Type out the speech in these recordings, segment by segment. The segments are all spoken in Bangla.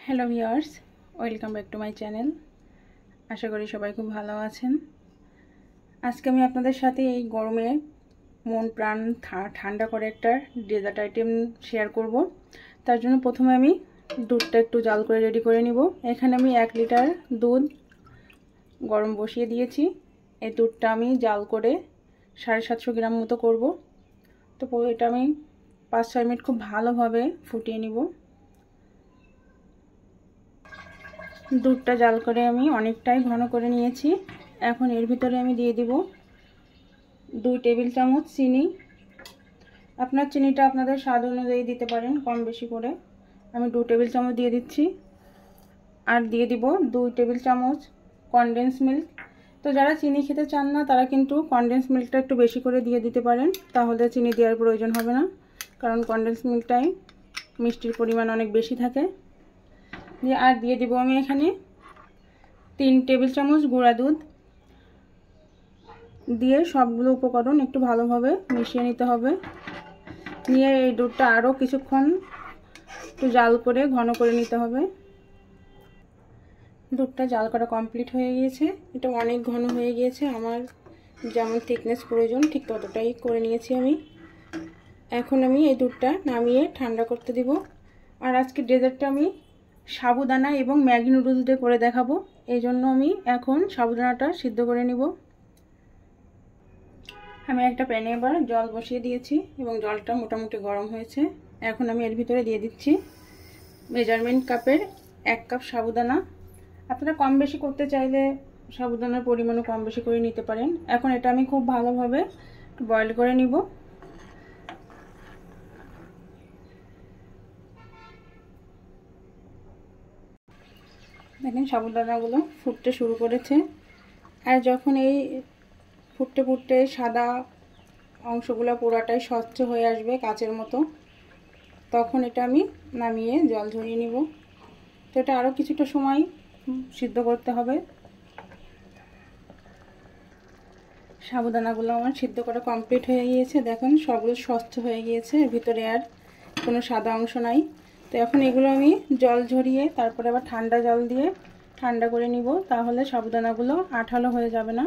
Hello viewers, welcome back to my channel. আশা করি সবাই খুব ভালো আছেন। আজকে আমি আপনাদের সাথে এই গরমে মন প্রাণ ঠান্ডা করে একটা ডেজার্ট আইটেম শেয়ার করব। তার জন্য প্রথমে আমি দুধটা একটু জাল করে রেডি করে নিব। এখানে আমি 1 লিটার দুধ গরম বসিয়ে দিয়েছি। এই দুধটা আমি জাল করে 750 গ্রাম মতো করব। তো এটা আমি 5-6 মিনিট খুব ভালোভাবে ফুটিয়ে নিব। দুধটা জাল করে আমি অনেকটাই ঘন করে নিয়েছি। এখন এর ভিতরে আমি দিয়ে দিব 2 টেবিল চামচ চিনি। আপনার চিনিটা আপনাদের স্বাদ অনুযায়ী দিতে পারেন, কম বেশি করে। আমি 2 টেবিল চামচ দিয়ে দিচ্ছি। আর দিয়ে দিব 2 টেবিল চামচ কনডেন্স মিল্ক। তো যারা চিনি খেতে চান না তারা কিন্তু কনডেন্স মিল্কটা একটু বেশি করে দিয়ে দিতে পারেন, তাহলে চিনি দেওয়ার প্রয়োজন হবে না, কারণ কনডেন্স মিল্কটাই মিষ্টির পরিমাণ অনেক বেশি থাকে। আর দিয়ে দিব আমি এখানে 3 টেবিল চামচ গুঁড়া দুধ। দিয়ে সবগুলো উপকরণ একটু ভালোভাবে মিশিয়ে নিতে হবে। নিয়ে এই দুধটা আরও কিছুক্ষণ একটু জাল করে ঘন করে নিতে হবে। দুধটা জাল করা কমপ্লিট হয়ে গিয়েছে। এটা অনেক ঘন হয়ে গিয়েছে, আমার যেমন থিকনেস প্রয়োজন ঠিক ততটাই করে নিয়েছি আমি। এখন আমি এই দুধটা নামিয়ে ঠান্ডা করতে দিব। আর আজকে ডেজার্টটা আমি সাবুদানা এবং ম্যাগি নুডলস দিয়ে করে দেখাবো। এই জন্য আমি এখন সাবুদানাটা সিদ্ধ করে নিব। আমি একটা প্যানে এবার জল বসিয়ে দিয়েছি এবং জলটা মোটামুটি গরম হয়েছে। এখন আমি এর ভিতরে দিয়ে দিচ্ছি মেজারমেন্ট কাপের 1 কাপ সাবুদানা। আপনারা কম বেশি করতে চাইলে সাবুদানার পরিমাণও কম বেশি করে নিতে পারেন। এখন এটা আমি খুব ভালোভাবে বয়েল করে নিব। দেখেন সাবুদানাগুলো ফুটতে শুরু করেছে। আর যখন এই ফুটতে ফুটতে সাদা অংশগুলো পুরাটাই স্বচ্ছ হয়ে আসবে কাচের মতো, তখন এটা আমি নামিয়ে জল ঝরিয়ে নিব। তো এটা আরও কিছুটা সময় সিদ্ধ করতে হবে। সাবুদানাগুলো আমার সিদ্ধ করা কমপ্লিট হয়ে গিয়েছে। দেখুন সবগুলো স্বচ্ছ হয়ে গিয়েছে, এর ভিতরে আর কোনো সাদা অংশ নাই। তো এখন এগুলো আমি জল ঝরিয়ে তারপরে আবার ঠান্ডা জল দিয়ে ঠান্ডা করে নিব, তাহলে সাবুদানাগুলো আঠালো হয়ে যাবে না।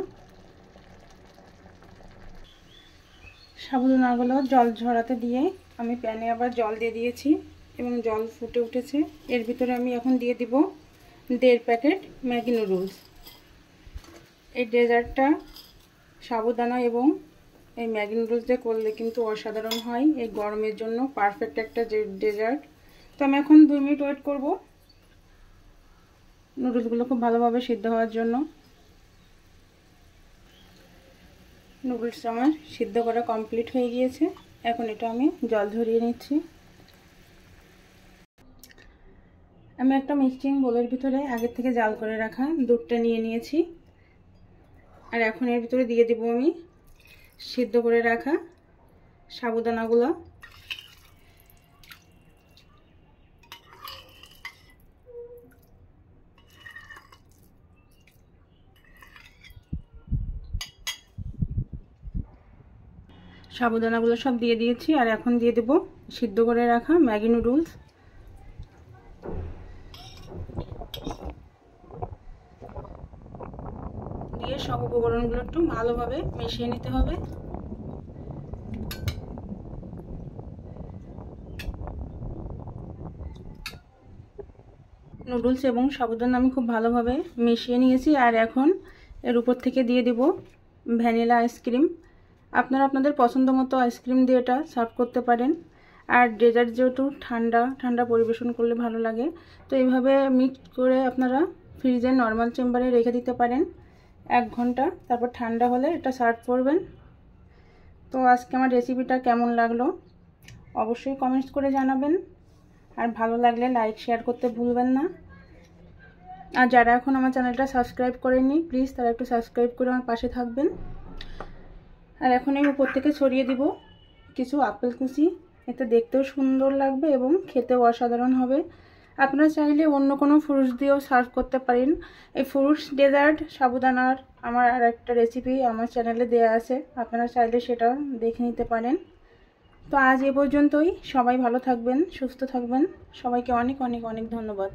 সাবুদানাগুলো জল ঝরাতে দিয়ে আমি প্যানে আবার জল দিয়ে দিয়েছি এবং জল ফুটে উঠেছে। এর ভিতরে আমি এখন দিয়ে দিব 1.5 প্যাকেট ম্যাগি নুডলস। এই ডেজার্টটা সাবুদানা এবং এই ম্যাগি নুডলস দিয়ে করলে কিন্তু অসাধারণ হয়। এই গরমের জন্য পারফেক্ট একটা ডেজার্ট। তো আমি এখন 2 মিনিট ওয়েট করব নুডলসগুলো খুব ভালোভাবে সিদ্ধ হওয়ার জন্য। নুডলসটা আমার সিদ্ধ করা কমপ্লিট হয়ে গিয়েছে। এখন এটা আমি জল ঝরিয়ে নিচ্ছি। আমি একটা মিক্সিং বোলের ভিতরে আগে থেকে জাল করে রাখা দুধটা নিয়ে নিয়েছি। আর এখন এর ভিতরে দিয়ে দিব আমি সিদ্ধ করে রাখা সাবুদানাগুলো। সাবুদানাগুলো সব দিয়ে দিয়েছি। আর এখন দিয়ে দেব সিদ্ধ করে রাখা ম্যাগি নুডলস। দিয়ে সব উপকরণগুলো একটু ভালোভাবে মিশিয়ে নিতে হবে। নুডলস এবং সাবুদানা আমি খুব ভালোভাবে মিশিয়ে নিয়েছি। আর এখন এর উপর থেকে দিয়ে দিব ভ্যানিলা আইসক্রিম। আপনারা আপনাদের পছন্দ মতো আইসক্রিম দিয়ে এটা সার্ভ করতে পারেন। আর ডেজার্ট যেহেতু ঠান্ডা ঠান্ডা পরিবেশন করলে ভালো লাগে, তো এইভাবে মিক্স করে আপনারা ফ্রিজে নর্মাল চেম্বারে রেখে দিতে পারেন 1 ঘন্টা। তারপর ঠান্ডা হলে এটা সার্ভ করবেন। তো আজকে আমার রেসিপিটা কেমন লাগলো অবশ্যই কমেন্টস করে জানাবেন। আর ভালো লাগলে লাইক শেয়ার করতে ভুলবেন না। আর যারা এখন আমার চ্যানেলটা সাবস্ক্রাইব করেননি প্লিজ তারা একটু সাবস্ক্রাইব করে আমার পাশে থাকবেন। আর এখন আমি উপর থেকে ছড়িয়ে দিব কিছু আপেল কুচি। এতে দেখতেও সুন্দর লাগবে এবং খেতেও অসাধারণ হবে। আপনারা চাইলে অন্য কোনো ফ্রুটস দিয়েও সার্ভ করতে পারেন। এই ফ্রুটস ডেজার্ট সাবুদানার আমার আর একটা রেসিপি আমার চ্যানেলে দেওয়া আছে, আপনারা চাইলে সেটা দেখে নিতে পারেন। তো আজ এ পর্যন্তই। সবাই ভালো থাকবেন, সুস্থ থাকবেন। সবাইকে অনেক অনেক অনেক ধন্যবাদ।